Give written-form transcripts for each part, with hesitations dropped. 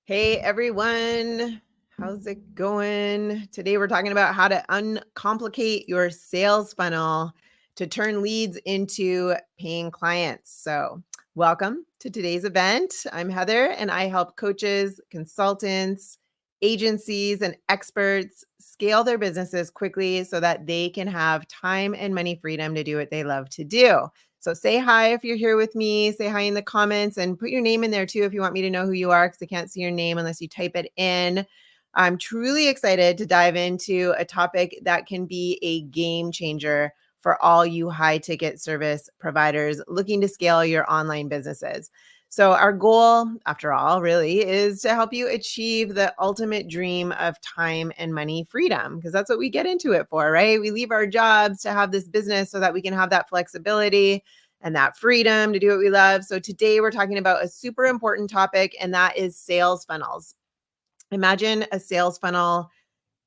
Hey everyone, how's it going? Today we're talking about how to uncomplicate your sales funnel to turn leads into paying clients. So, welcome to today's event. I'm Heather and I help coaches, consultants, agencies, and experts scale their businesses quickly so that they can have time and money freedom to do what they love to do. So say hi if you're here with me. Say hi in the comments and put your name in there too if you want me to know who you are, because I can't see your name unless you type it in. I'm truly excited to dive into a topic that can be a game changer for all you high ticket service providers looking to scale your online businesses. So, our goal, after all, really is to help you achieve the ultimate dream of time and money freedom, because that's what we get into it for, right? We leave our jobs to have this business so that we can have that flexibility and that freedom to do what we love. So, today we're talking about a super important topic, and that is sales funnels. Imagine a sales funnel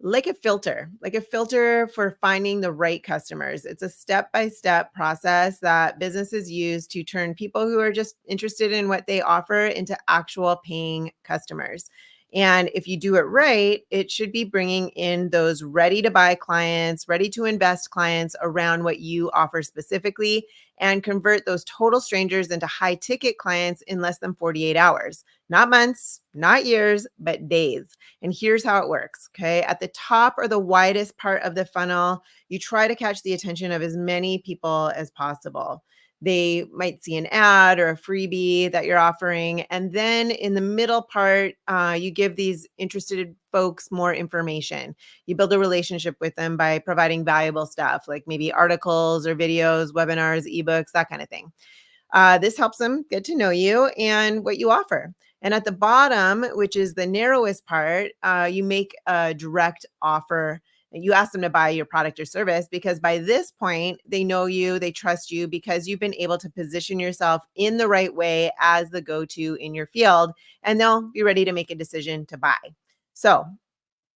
like a filter for finding the right customers. It's a step-by-step process that businesses use to turn people who are just interested in what they offer into actual paying customers. And if you do it right, it should be bringing in those ready to buy clients, ready to invest clients around what you offer specifically, and convert those total strangers into high ticket clients in less than 48 hours. Not months, not years, but days. And here's how it works. Okay. At the top or the widest part of the funnel, you try to catch the attention of as many people as possible. They might see an ad or a freebie that you're offering. And then in the middle part, you give these interested folks more information. You build a relationship with them by providing valuable stuff like maybe articles or videos, webinars, ebooks, that kind of thing. This helps them get to know you and what you offer. And at the bottom, which is the narrowest part, you make a direct offer. You ask them to buy your product or service because by this point, they know you, they trust you because you've been able to position yourself in the right way as the go to in your field, and they'll be ready to make a decision to buy. So,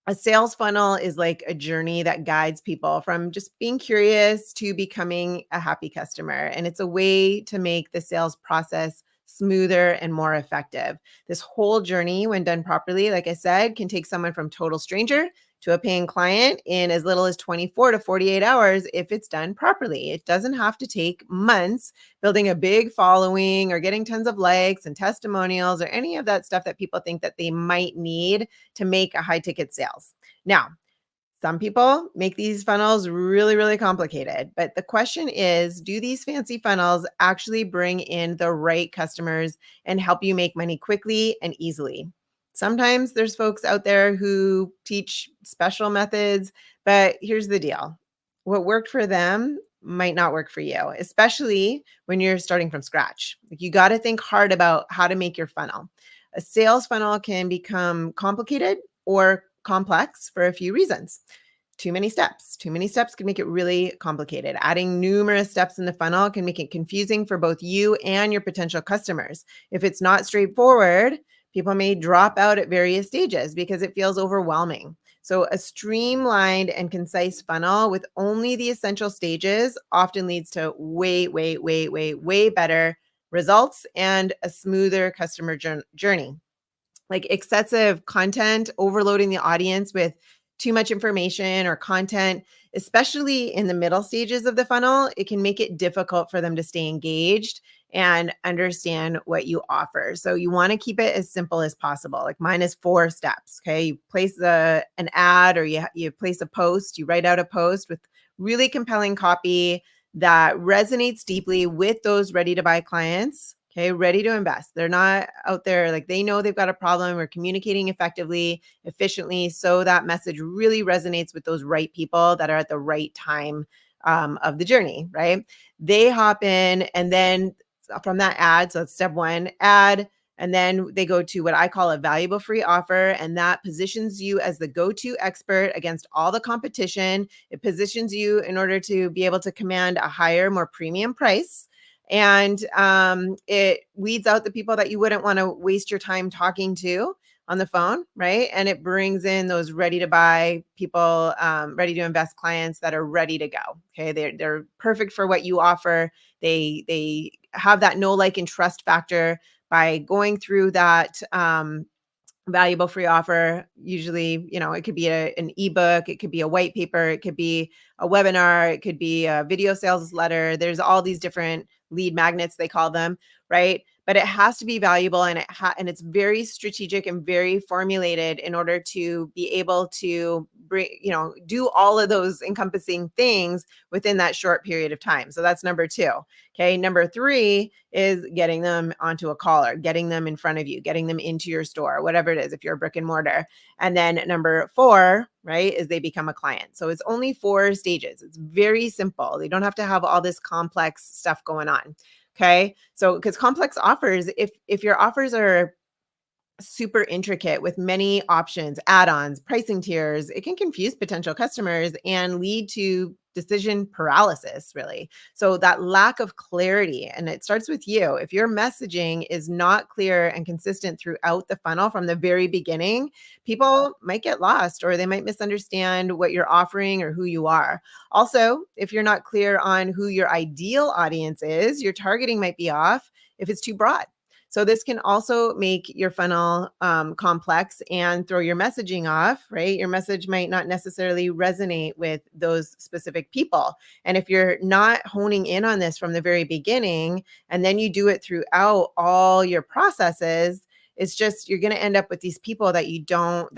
a sales funnel is like a journey that guides people from just being curious to becoming a happy customer. And it's a way to make the sales process smoother and more effective. This whole journey, when done properly, like I said, can take someone from total stranger to a paying client in as little as 24 to 48 hours if it's done properly. It doesn't have to take months building a big following or getting tons of likes and testimonials or any of that stuff that people think that they might need to make a high ticket sales. Now, some people make these funnels really, really complicated, but the question is, do these fancy funnels actually bring in the right customers and help you make money quickly and easily? Sometimes there's folks out there who teach special methods, but here's the deal. What worked for them might not work for you, especially when you're starting from scratch. Like you got to think hard about how to make your funnel. A sales funnel can become complicated or complex for a few reasons. Too many steps. Too many steps can make it really complicated. Adding numerous steps in the funnel can make it confusing for both you and your potential customers. If it's not straightforward, people may drop out at various stages because it feels overwhelming. So, a streamlined and concise funnel with only the essential stages often leads to way better results and a smoother customer journey. Like excessive content, overloading the audience with too much information or content, especially in the middle stages of the funnel, it can make it difficult for them to stay engaged and understand what you offer. So you want to keep it as simple as possible. Like mine is 4 steps. Okay. You place an ad or you place a post, you write out a post with really compelling copy that resonates deeply with those ready to buy clients. Okay, ready to invest. They're not out there like they know they've got a problem. We're communicating effectively, efficiently, so that message really resonates with those right people that are at the right time of the journey, right? They hop in and then from that ad, so that's step 1, ad, and then they go to what I call a valuable free offer, and that positions you as the go-to expert against all the competition. It positions you in order to be able to command a higher, more premium price. And it weeds out the people that you wouldn't want to waste your time talking to on the phone, right? And it brings in those ready to buy people, ready to invest clients that are ready to go. Okay, they're perfect for what you offer. They have that know, like, and trust factor by going through that valuable free offer. Usually, it could be an ebook, it could be a white paper, it could be a webinar, it could be a video sales letter. There's all these different lead magnets, they call them, right? But it has to be valuable, and and it's very strategic and very formulated in order to be able to bring, do all of those encompassing things within that short period of time. So that's number 2. Okay. Number 3 is getting them onto a call, or getting them in front of you, getting them into your store, whatever it is, if you're a brick and mortar. And then number 4, right, is they become a client. So it's only 4 stages. It's very simple. They don't have to have all this complex stuff going on. Okay. So, because complex offers, if your offers are super intricate with many options, add-ons, pricing tiers, it can confuse potential customers and lead to decision paralysis, really. So that lack of clarity, and it starts with you. If your messaging is not clear and consistent throughout the funnel from the very beginning, people might get lost, or they might misunderstand what you're offering or who you are. Also, if you're not clear on who your ideal audience is, your targeting might be off if it's too broad. So this can also make your funnel complex and throw your messaging off, right? Your message might not necessarily resonate with those specific people. And if you're not honing in on this from the very beginning, and then you do it throughout all your processes, it's just, you're going to end up with these people that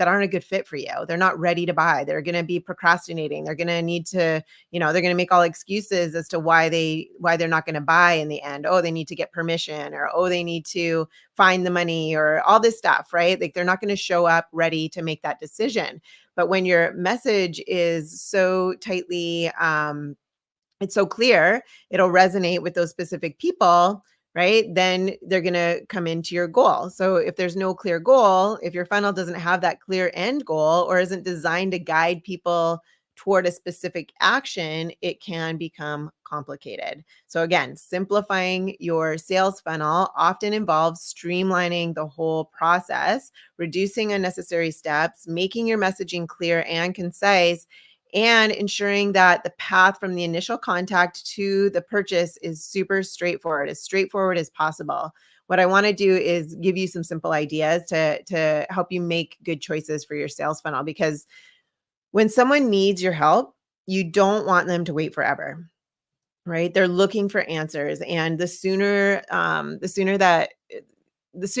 aren't a good fit for you. They're not ready to buy. They're going to be procrastinating. They're going to need to, they're going to make all excuses as to why they're not going to buy in the end. Oh, they need to get permission, or oh, they need to find the money, or all this stuff, right? Like, they're not going to show up ready to make that decision. But when your message is so tightly, it's so clear, it'll resonate with those specific people, right? Then they're going to come into your goal. So if there's no clear goal, if your funnel doesn't have that clear end goal, or isn't designed to guide people toward a specific action, it can become complicated. So again, simplifying your sales funnel often involves streamlining the whole process, reducing unnecessary steps, making your messaging clear and concise, and ensuring that the path from the initial contact to the purchase is super straightforward, as straightforward as possible. What I want to do is give you some simple ideas to help you make good choices for your sales funnel, because when someone needs your help, you don't want them to wait forever, right? They're looking for answers, and the sooner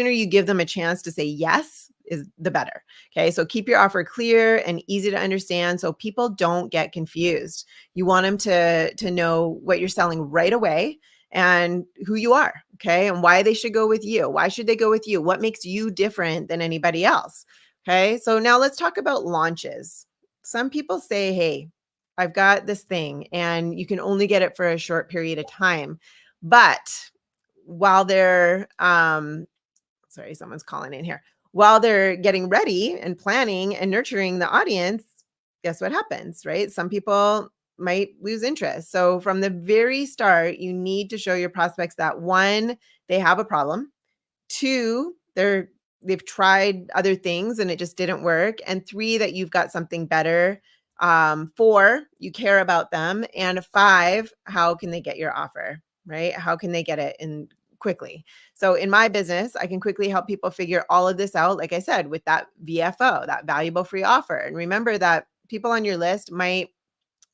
you give them a chance to say yes is the better. Okay. So keep your offer clear and easy to understand so people don't get confused. You want them to know what you're selling right away, and who you are. Okay. And why they should go with you. Why should they go with you? What makes you different than anybody else? Okay. So now let's talk about launches. Some people say, hey, I've got this thing, and you can only get it for a short period of time. But while they're sorry, someone's calling in here. While they're getting ready and planning and nurturing the audience, guess what happens, right? Some people might lose interest. So from the very start, you need to show your prospects that, 1, they have a problem; 2, they've tried other things and it just didn't work; and 3, that you've got something better; 4, you care about them; and 5, how can they get your offer, right? How can they get it in quickly? So in my business, I can quickly help people figure all of this out, like I said, with that VFO, that valuable free offer. And remember that people on your list might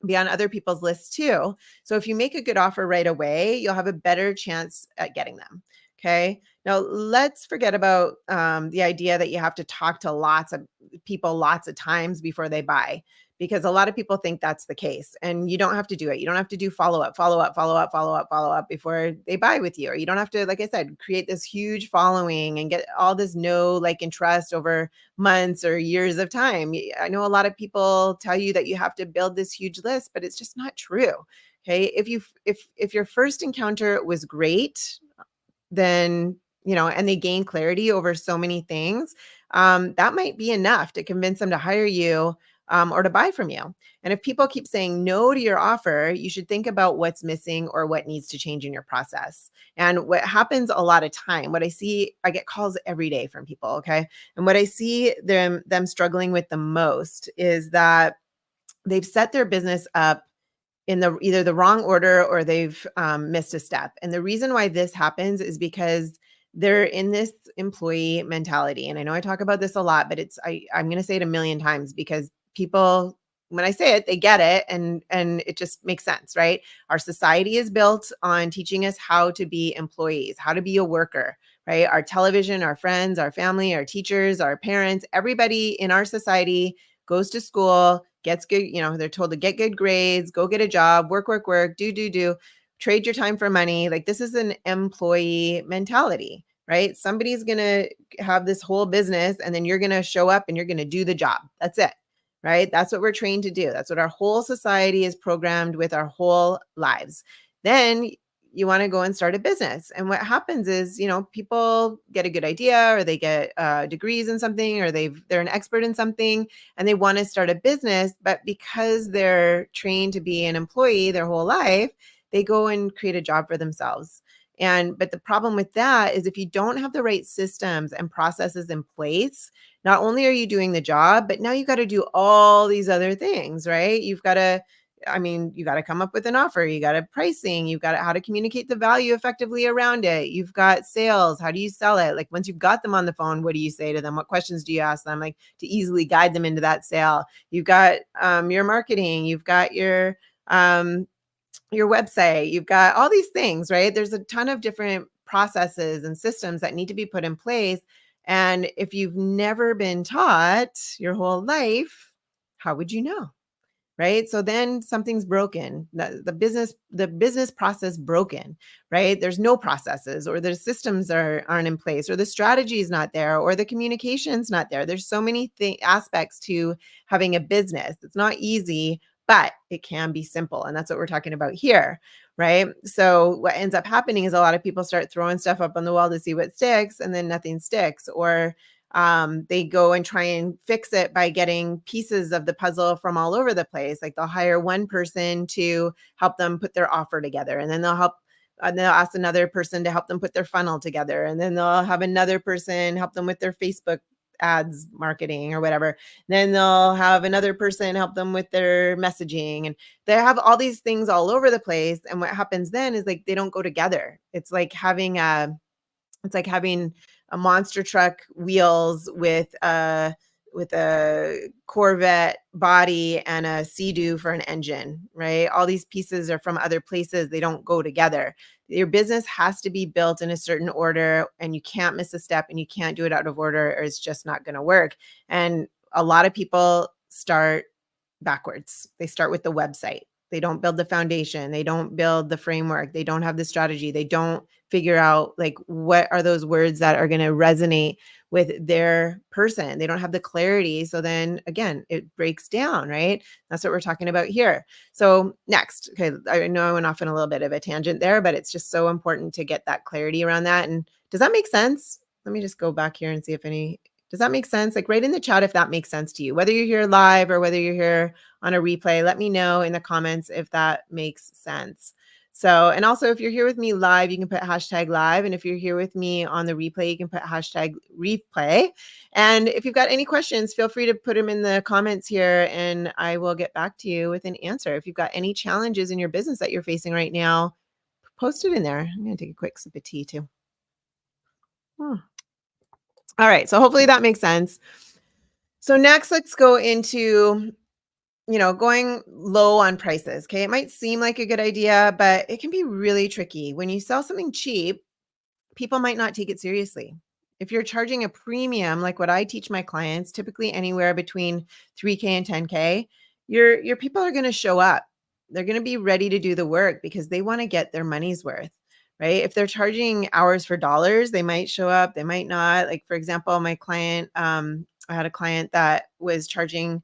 be on other people's lists too. So if you make a good offer right away, you'll have a better chance at getting them. Okay. Now let's forget about the idea that you have to talk to lots of people lots of times before they buy, because a lot of people think that's the case, and you don't have to do it. You don't have to do follow up, follow up, follow up, follow up, follow up before they buy with you. Or you don't have to, like I said, create this huge following and get all this know, like, and trust over months or years of time. I know a lot of people tell you that you have to build this huge list, but it's just not true. Okay. If your first encounter was great, then, and they gain clarity over so many things, that might be enough to convince them to hire you, or to buy from you. And if people keep saying no to your offer, you should think about what's missing or what needs to change in your process. And what happens a lot of time, what I see, I get calls every day from people. Okay. And what I see them struggling with the most is that they've set their business up in either the wrong order, or they've missed a step. And the reason why this happens is because they're in this employee mentality. And I know I talk about this a lot, but I'm going to say it a million times because people, when I say it, they get it, and it just makes sense, right? Our society is built on teaching us how to be employees, how to be a worker, right? Our television, our friends, our family, our teachers, our parents, everybody in our society goes to school, gets good, they're told to get good grades, go get a job, work, work, work, do, trade your time for money. Like, this is an employee mentality, right? Somebody's going to have this whole business, and then you're going to show up and you're going to do the job. That's it, right? That's what we're trained to do. That's what our whole society is programmed with our whole lives. Then you want to go and start a business. And what happens is, people get a good idea, or they get degrees in something, or they're an expert in something, and they want to start a business. But because they're trained to be an employee their whole life, they go and create a job for themselves. But the problem with that is, if you don't have the right systems and processes in place, not only are you doing the job, but now you got to do all these other things, right? You got to come up with an offer. You got to pricing. You've got how to communicate the value effectively around it. You've got sales. How do you sell it? Like, once you've got them on the phone, what do you say to them? What questions do you ask them, like, to easily guide them into that sale? You've got your marketing. You've got your website. You've got all these things, right? There's a ton of different processes and systems that need to be put in place. And if you've never been taught your whole life, how would you know? Right? So then something's broken. The business process broken, right? There's no processes, or the systems aren't in place, or the strategy is not there, or the communication's not there. There's so many aspects to having a business. It's not easy, but it can be simple. And that's what we're talking about here, right? So what ends up happening is a lot of people start throwing stuff up on the wall to see what sticks, and then nothing sticks. Or they go and try and fix it by getting pieces of the puzzle from all over the place. Like, they'll hire one person to help them put their offer together, and then they'll ask another person to help them put their funnel together, and then they'll have another person help them with their Facebook ads marketing or whatever. Then they'll have another person help them with their messaging, and they have all these things all over the place. And what happens then is, like, they don't go together. It's like having a monster truck wheels with a Corvette body and a Sea-Doo for an engine, right? All these pieces are from other places. They don't go together. Your business has to be built in a certain order, and you can't miss a step, and you can't do it out of order, or it's just not going to work. And a lot of people start backwards. They start with the website. They don't build the foundation. They don't build the framework. They don't have the strategy. They don't figure out, like, what are those words that are going to resonate with their person. They don't have the clarity. So then again, it breaks down, right? That's what we're talking about here. So next, okay, I know I went off on a little bit of a tangent there, but it's just so important to get that clarity around that. And does that make sense? Let me just go back here and see does that make sense? Like, write in the chat if that makes sense to you, whether you're here live or whether you're here on a replay. Let me know in the comments if that makes sense. So, and also, if you're here with me live, you can put #live. And if you're here with me on the replay, you can put #replay. And if you've got any questions, feel free to put them in the comments here, and I will get back to you with an answer. If you've got any challenges in your business that you're facing right now, post it in there. I'm going to take a quick sip of tea too. All right. So hopefully that makes sense. So next, let's go into, going low on prices. Okay. It might seem like a good idea, but it can be really tricky. When you sell something cheap, people might not take it seriously. If you're charging a premium, like what I teach my clients, typically anywhere between 3K and 10K, your people are going to show up. They're going to be ready to do the work because they want to get their money's worth, right? If they're charging hours for dollars, they might show up, they might not. Like, for example, my client, I had a client that was charging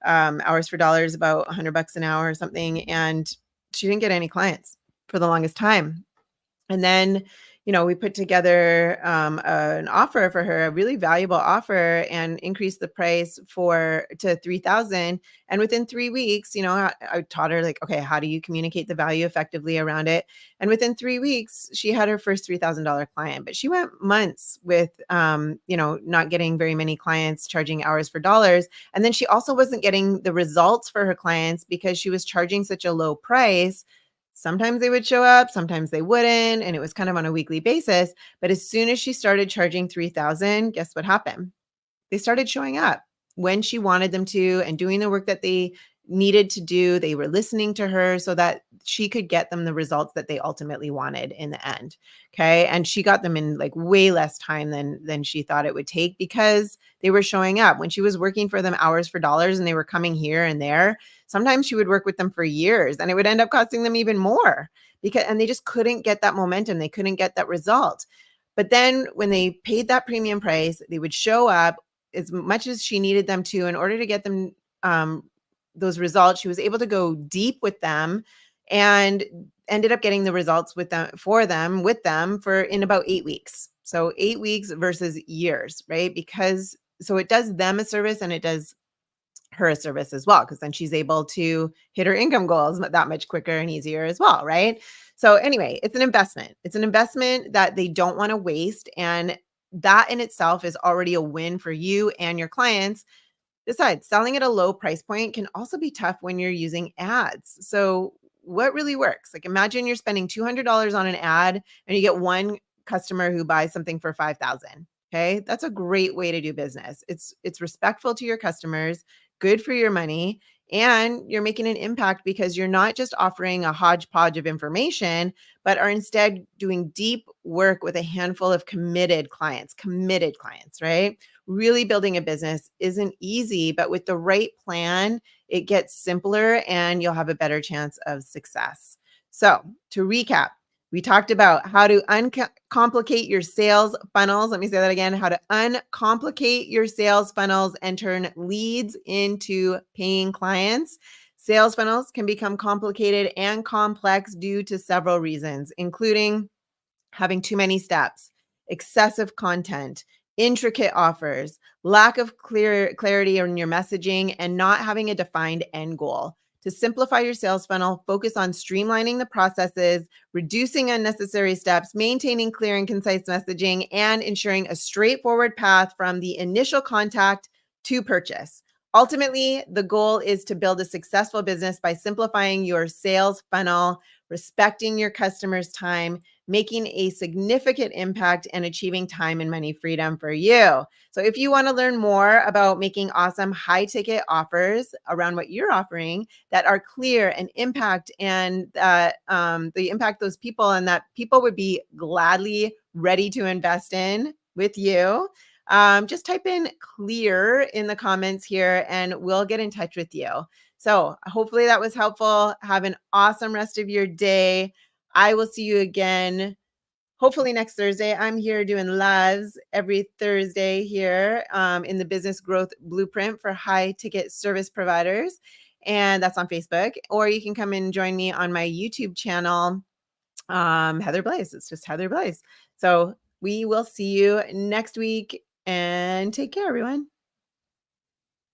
hours for dollars, about $100 an hour or something, and she didn't get any clients for the longest time. And then, we put together an offer for her, a really valuable offer, and increased the price to $3,000. And within 3 weeks, I taught her, like, okay, how do you communicate the value effectively around it? And within 3 weeks, she had her first $3,000 client. But she went months with, not getting very many clients, charging hours for dollars. And then she also wasn't getting the results for her clients because she was charging such a low price. Sometimes they would show up, sometimes they wouldn't, and it was kind of on a weekly basis. But as soon as she started charging 3,000, guess what happened? They started showing up when she wanted them to and doing the work that they needed to do. They were listening to her so that she could get them the results that they ultimately wanted in the end. Okay. And she got them in like way less time than she thought it would take because they were showing up. When she was working for them hours for dollars and they were coming here and there, sometimes she would work with them for years and it would end up costing them even more because and they just couldn't get that momentum. They couldn't get that result. But then when they paid that premium price, they would show up as much as she needed them to in order to get them um, those results. She was able to go deep with them and ended up getting the results with them with them for in about 8 weeks. So 8 weeks versus years, right? Because so it does them a service and it does her a service as well, because then she's able to hit her income goals that much quicker and easier as well, right? So anyway, it's an investment. It's an investment that they don't want to waste. And that in itself is already a win for you and your clients. Besides, selling at a low price point can also be tough when you're using ads. So, what really works? Like, imagine you're spending $200 on an ad and you get one customer who buys something for 5,000. Okay, that's a great way to do business. It's respectful to your customers, good for your money, and you're making an impact because you're not just offering a hodgepodge of information, but are instead doing deep work with a handful of committed clients, right? Really building a business isn't easy, but with the right plan, it gets simpler and you'll have a better chance of success. So, to recap, we talked about how to uncomplicate your sales funnels. Let me say that again, how to uncomplicate your sales funnels and turn leads into paying clients. Sales funnels can become complicated and complex due to several reasons, including having too many steps, excessive content, intricate offers, lack of clarity on your messaging, and not having a defined end goal. To simplify your sales funnel, focus on streamlining the processes, reducing unnecessary steps, maintaining clear and concise messaging, and ensuring a straightforward path from the initial contact to purchase. Ultimately, the goal is to build a successful business by simplifying your sales funnel, respecting your customers' time, making a significant impact, and achieving time and money freedom for you. So, if you want to learn more about making awesome high ticket offers around what you're offering that are clear and impact and the impact those people and that people would be gladly ready to invest in with you, just type in clear in the comments here and we'll get in touch with you. So, hopefully that was helpful. Have an awesome rest of your day. I will see you again hopefully next Thursday. I'm here doing lives every Thursday here in the Business Growth Blueprint for high ticket service providers. And that's on Facebook. Or you can come and join me on my YouTube channel, Heather Blaze. It's just Heather Blaze. So we will see you next week and take care, everyone.